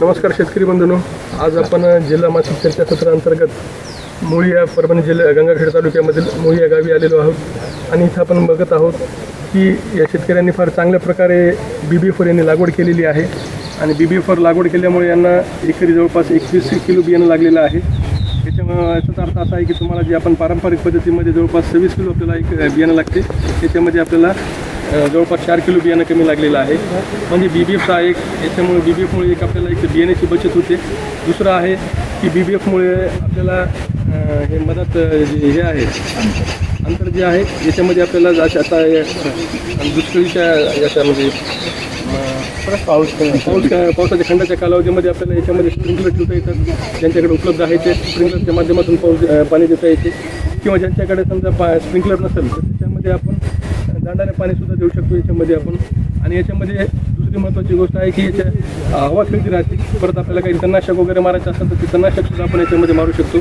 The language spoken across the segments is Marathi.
नमस्कार शेतकरी बंधूंनो, आज आपण जिल्हा मासिक चर्चासत्र अंतर्गत मोळी या परभणी जिल्हा गंगाखेड तालुक्यामधील मोळी या गावी आलेलो आहोत आणि इथं आपण बघत आहोत की या शेतकऱ्यांनी फार चांगल्या प्रकारे BB4 यांनी लागवड केलेली आहे आणि BB4 लागवड केल्यामुळे यांना एकरी जवळपास 21 किलो बियाणं लागलेलं आहे। त्याच्यामुळे याचा अर्थ असा आहे की तुम्हाला जे आपण पारंपरिक पद्धतीमध्ये जवळपास 26 किलो आपल्याला एक बियाणं लागते, त्याच्यामध्ये आपल्याला जवळपास 4 किलो बियाणं कमी लागलेलं आहे। म्हणजे BBFचा एक याच्यामुळे BBFमुळे एक आपल्याला एक बियाण्याची बचत होते। दुसरं आहे की BBFमुळे आपल्याला हे मदत हे आहे अंतर जे आहे याच्यामध्ये आपल्याला आता दुष्काळीच्या याच्यामध्ये पावसाच्या खंडाच्या कालावधीमध्ये आपल्याला याच्यामध्ये स्प्रिंकलर ठेवता येतात। ज्यांच्याकडे उपलब्ध आहे ते स्प्रिंकलरच्या माध्यमातून पाणी देता येते किंवा ज्यांच्याकडे समजा स्प्रिंकलर नसेल तर त्याच्यामध्ये आपण दांडाने पाणीसुद्धा देऊ शकतो याच्यामध्ये आपण। आणि याच्यामध्ये दुसरी महत्त्वाची गोष्ट आहे की याच्या हवा खेळती राहते। परत आपल्याला काही तणनाशक वगैरे मारायचं असेल तर ते तणनाशकसुद्धा आपण याच्यामध्ये मारू शकतो।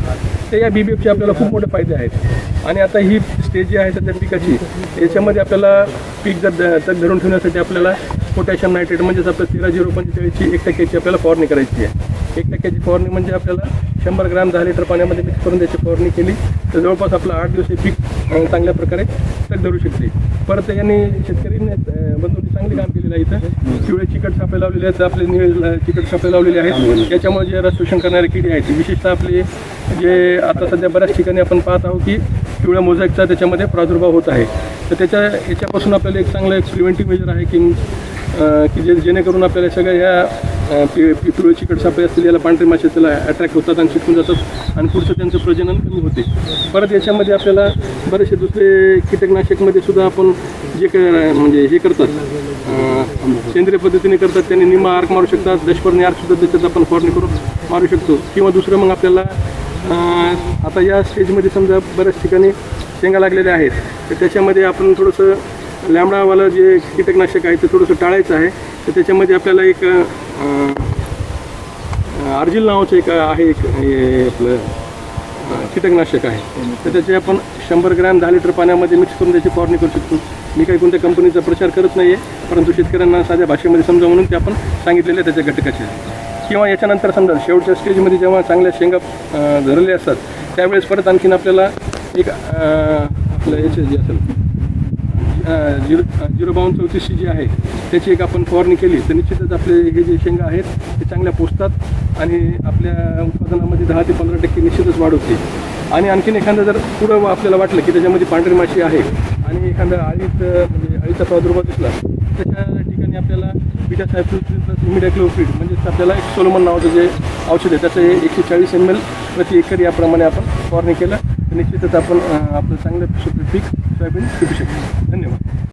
तर या BBFचे आपल्याला खूप मोठे फायदे आहेत। आणि आता ही स्टेज जी आहे सध्या पिकाची, याच्यामध्ये आपल्याला पीक जर तग धरून ठेवण्यासाठी आपल्याला पोटॅशियम नायट्रेट म्हणजेच आपल्या 13-0-45ची 1% आपल्याला फवारणी करायची आहे। 1% फवारणी म्हणजे आपल्याला 100 ग्रॅम 10 लिटर पाण्यामध्ये मिक्स करून त्याची फवारणी केली तर जवळपास आपलं 8 दिवस हे पीक चांगल्या प्रकारे तग धरू शकते। परत यांनी शेतकऱ्यांनी बंधूंनी चांगली काम केलेलं आहे। इथं पिवळे चिकट सापळे लावलेले आहेत, आपले निळे चिकट सापळे लावलेले आहेत। याच्यामुळे जे रस शोषण करणारे किडे आहेत विशेषतः आपले जे आता सध्या बऱ्याच ठिकाणी आपण पाहत आहोत की पिवळ्या मोझॅकचा त्याच्यामध्ये प्रादुर्भाव होत आहे। तर याच्यापासून आपल्याला एक चांगलं एक प्रिव्हेंटिव्ह मेजर आहे की जेणेकरून आपल्याला सगळ्या ह्या पिवळे चिकट सापळे असतील याला पांढरे मासे त्याला अट्रॅक्ट होतात आणि चिटकून जातात आणि पुढचं त्यांचं प्रजनन कमी होते। परत याच्यामध्ये आपल्याला बरेचसे दुसरे कीटकनाशकमध्ये सुद्धा आपण जे म्हणजे हे करतात सेंद्रिय पद्धतीने करतात त्यांनी निम्मा आर्क मारू शकतात, दशपर्णी आर्कसुद्धा त्याच्यात आपण फवारणी करून मारू शकतो। किंवा दुसरं मग आपल्याला आता या स्टेजमध्ये समजा बऱ्याच ठिकाणी शेंगा लागलेल्या आहेत तर त्याच्यामध्ये आपण थोडंसं लॅमडावालं जे कीटकनाशक आहे ते थोडंसं टाळायचं आहे। तर त्याच्यामध्ये आपल्याला एक अर्जिल नावाचं एक आहे एक आपलं कीटकनाशक आहे तर त्याचे आपण 100 ग्रॅम 10 लिटर पाण्यामध्ये मिक्स करून त्याची फवारणी करू शकतो। मी काही कोणत्या कंपनीचा प्रचार करत नाही आहे, परंतु शेतकऱ्यांना साध्या भाषेमध्ये समजा म्हणून ते आपण सांगितलेले त्याच्या घटकाचे। किंवा याच्यानंतर समजा शेवटच्या स्टेजमध्ये जेव्हा चांगल्या शेंगा धरलेल्या असतात त्यावेळेस परत आणखीन आपल्याला एक आपलं याचे जे असेल 05234 जी आहे त्याची एक आपण फवारणी केली तर निश्चितच आपले हे जे शेंगा आहेत ते चांगल्या पोचतात आणि आपल्या उत्पादनामध्ये 10 ते 15% निश्चितच वाढ होते। आणि आणखीन एखादं जर पुढं आपल्याला वाटलं की त्याच्यामध्ये पांढरी माशी आहे आणि एखादा अळीचा प्रादुर्भाव दिसला त्याच्या ठिकाणी आपल्याला बीटासायक्लोप्रिड प्लस इमिडाक्लोप्रिड म्हणजेच आपल्याला एक सोलोमन नावाचं जे औषध आहे त्याचं 140 ml प्रति एकर याप्रमाणे आपण फवारणी केलं तर निश्चितच आपण आपलं चांगलं पीक सोयाबीन पिकू शकतो। धन्यवाद।